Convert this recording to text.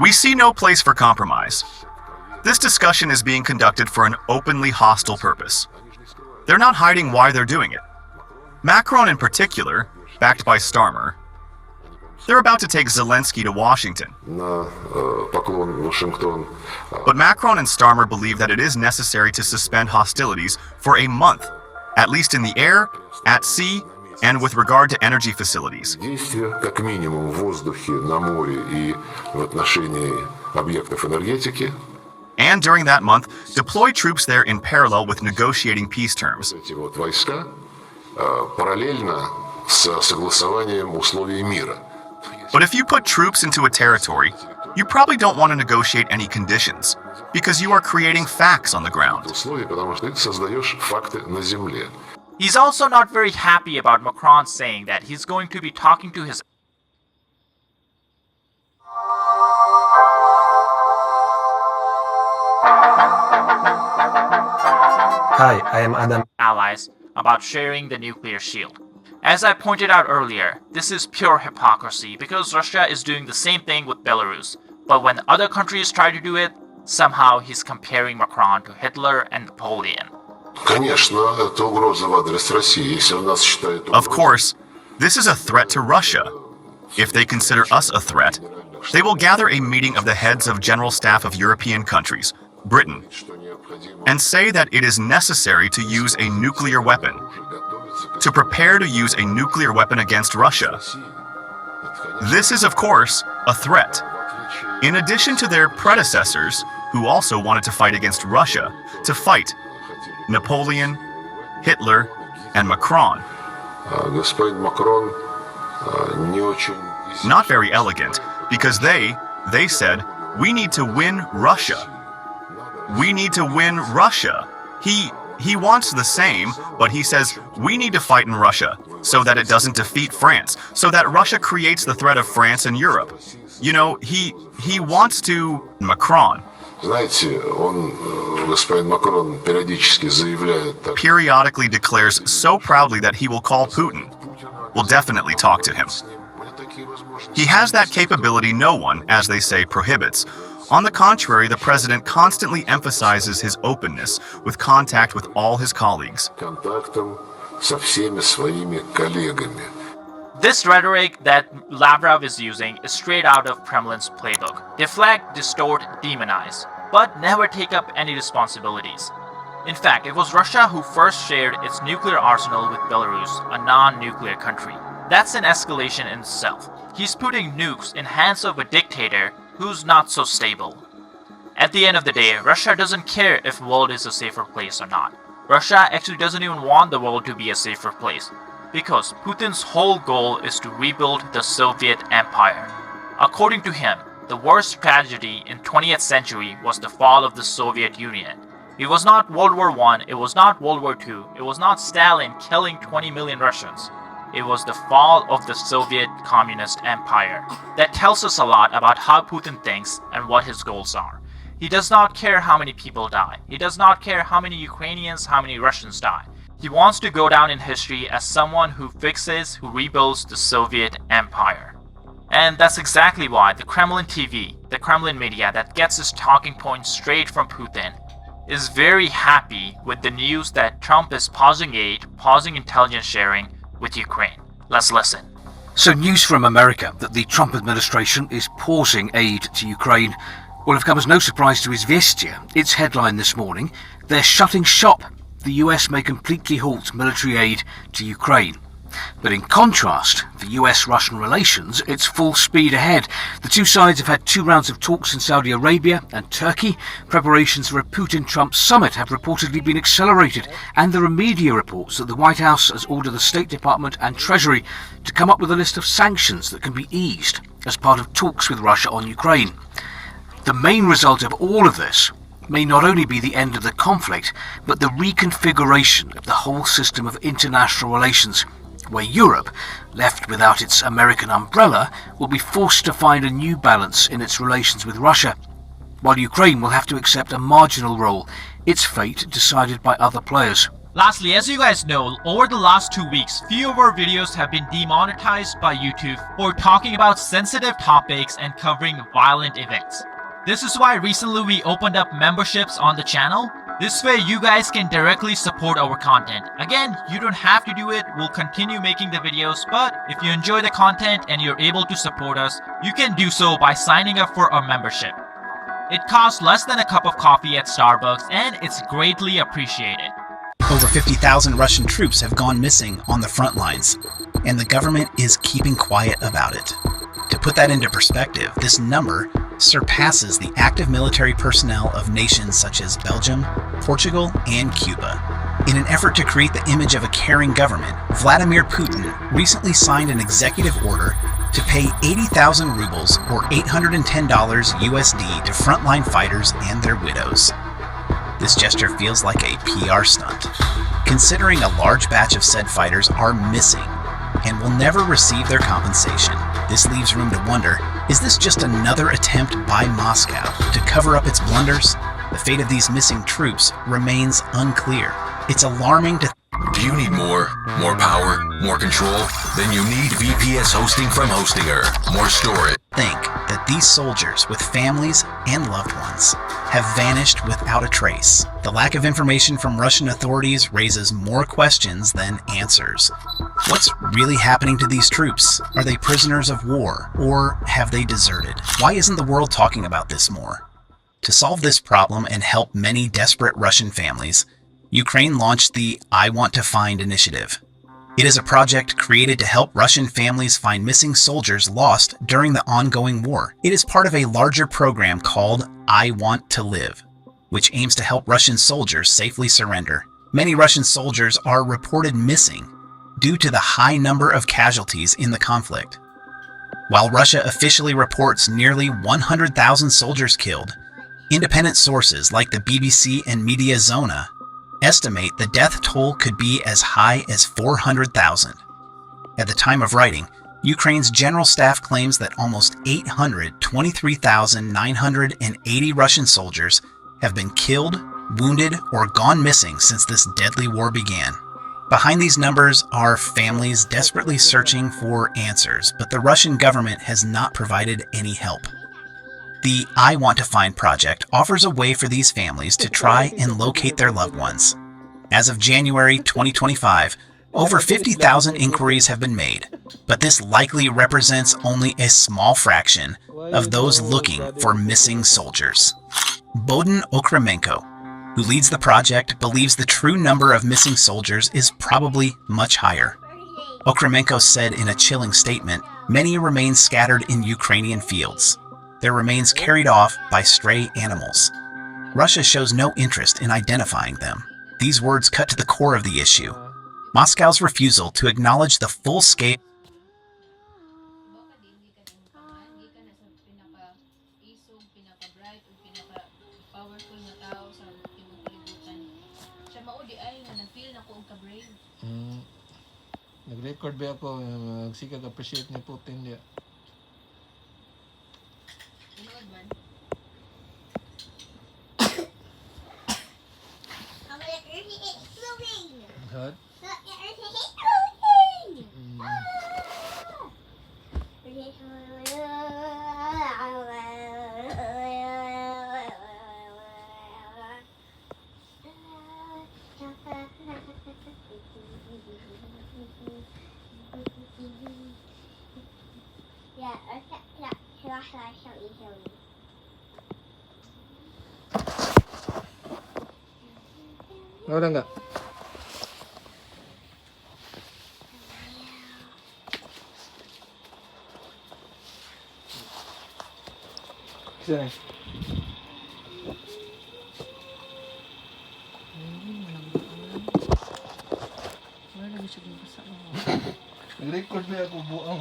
We see no place for compromise. This discussion is being conducted for an openly hostile purpose. They're not hiding why they're doing it. Macron in particular, backed by Starmer, they're about to take Zelensky to Washington. But Macron and Starmer believe that it is necessary to suspend hostilities for a month, at least in the air, at sea, and with regard to energy facilities. And during that month, deploy troops there in parallel with negotiating peace terms. But if you put troops into a territory, you probably don't want to negotiate any conditions, because you are creating facts on the ground. He's also not very happy about Macron saying that he's going to be talking to his Hi, I am Adam. allies about sharing the nuclear shield. As I pointed out earlier, this is pure hypocrisy because Russia is doing the same thing with Belarus. But when other countries try to do it, somehow he's comparing Macron to Hitler and Napoleon. Of course, this is a threat to Russia. If they consider us a threat, they will gather a meeting of the heads of general staff of European countries, Britain, and say that it is necessary to use a nuclear weapon, to prepare to use a nuclear weapon against Russia. This is, of course, a threat. In addition to their predecessors, who also wanted to fight against Russia, to fight Napoleon, Hitler, and Macron. Not very elegant, because they said, we need to win Russia. We need to win Russia. He wants the same, but he says, we need to fight in Russia so that it doesn't defeat France, so that Russia creates the threat of France and Europe. You know, he wants to... Macron. Periodically declares so proudly that he will call Putin. Will definitely talk to him. He has that capability no one, as they say, prohibits. On the contrary, the president constantly emphasizes his openness with contact with all his colleagues. This rhetoric that Lavrov is using is straight out of Kremlin's playbook. Deflect, distort, demonize, but never take up any responsibilities. In fact, it was Russia who first shared its nuclear arsenal with Belarus, a non-nuclear country. That's an escalation in itself. He's putting nukes in hands of a dictator who's not so stable. At the end of the day, Russia doesn't care if the world is a safer place or not. Russia actually doesn't even want the world to be a safer place, because Putin's whole goal is to rebuild the Soviet Empire. According to him, the worst tragedy in 20th century was the fall of the Soviet Union. It was not World War I, it was not World War II, it was not Stalin killing 20 million Russians. It was the fall of the Soviet Communist Empire. That tells us a lot about how Putin thinks and what his goals are. He does not care how many people die. He does not care how many Ukrainians, how many Russians die. He wants to go down in history as someone who fixes, who rebuilds the Soviet Empire. And that's exactly why the Kremlin TV, the Kremlin media that gets its talking points straight from Putin, is very happy with the news that Trump is pausing aid, pausing intelligence sharing with Ukraine. Let's listen. So news from America that the Trump administration is pausing aid to Ukraine will have come as no surprise to Izvestia. Its headline this morning, they're shutting shop. The US may completely halt military aid to Ukraine. But in contrast, for US-Russian relations, it's full speed ahead. The two sides have had 2 rounds of talks in Saudi Arabia and Turkey. Preparations for a Putin-Trump summit have reportedly been accelerated, and there are media reports that the White House has ordered the State Department and Treasury to come up with a list of sanctions that can be eased as part of talks with Russia on Ukraine. The main result of all of this may not only be the end of the conflict, but the reconfiguration of the whole system of international relations, where Europe, left without its American umbrella, will be forced to find a new balance in its relations with Russia, while Ukraine will have to accept a marginal role, its fate decided by other players. Lastly, as you guys know, over the last 2 weeks, few of our videos have been demonetized by YouTube for talking about sensitive topics and covering violent events. This is why recently we opened up memberships on the channel. This way you guys can directly support our content. Again, you don't have to do it, we'll continue making the videos, but if you enjoy the content and you're able to support us, you can do so by signing up for our membership. It costs less than a cup of coffee at Starbucks and it's greatly appreciated. Over 50,000 Russian troops have gone missing on the front lines, and the government is keeping quiet about it. To put that into perspective, this number surpasses the active military personnel of nations such as Belgium, Portugal, and Cuba. In an effort to create the image of a caring government, Vladimir Putin recently signed an executive order to pay 80,000 rubles or $810 USD to frontline fighters and their widows. This gesture feels like a PR stunt, considering a large batch of said fighters are missing and will never receive their compensation. This leaves room to wonder, is this just another attempt by Moscow to cover up its blunders? The fate of these missing troops remains unclear. It's alarming to Do you need more? More power? More control? Then you need VPS hosting from Hostinger. More storage. think that these soldiers with families and loved ones have vanished without a trace. The lack of information from Russian authorities raises more questions than answers. What's really happening to these troops? Are they prisoners of war, or have they deserted? Why isn't the world talking about this more? To solve this problem and help many desperate Russian families, Ukraine launched the I Want to Find initiative. It is a project created to help Russian families find missing soldiers lost during the ongoing war. It is part of a larger program called I Want to Live, which aims to help Russian soldiers safely surrender. Many Russian soldiers are reported missing due to the high number of casualties in the conflict. While Russia officially reports nearly 100,000 soldiers killed, independent sources like the BBC and Media Zona estimate the death toll could be as high as 400,000. At the time of writing, Ukraine's general staff claims that almost 823,980 Russian soldiers have been killed, wounded, or gone missing since this deadly war began. Behind these numbers are families desperately searching for answers, but the Russian government has not provided any help. The I Want to Find project offers a way for these families to try and locate their loved ones. As of January 2025, over 50,000 inquiries have been made, but this likely represents only a small fraction of those looking for missing soldiers. Bohdan Okremenko, who leads the project, believes the true number of missing soldiers is probably much higher. Okremenko said in a chilling statement, "Many remain scattered in Ukrainian fields. Their remains carried off by stray animals. Russia shows no interest in identifying them." These words cut to the core of the issue. Moscow's refusal to acknowledge the full scale Nag-record ba ako, sigag appreciate ni Putin dia. Hot? Wala nga. Saan? Nag-record ba ako buang?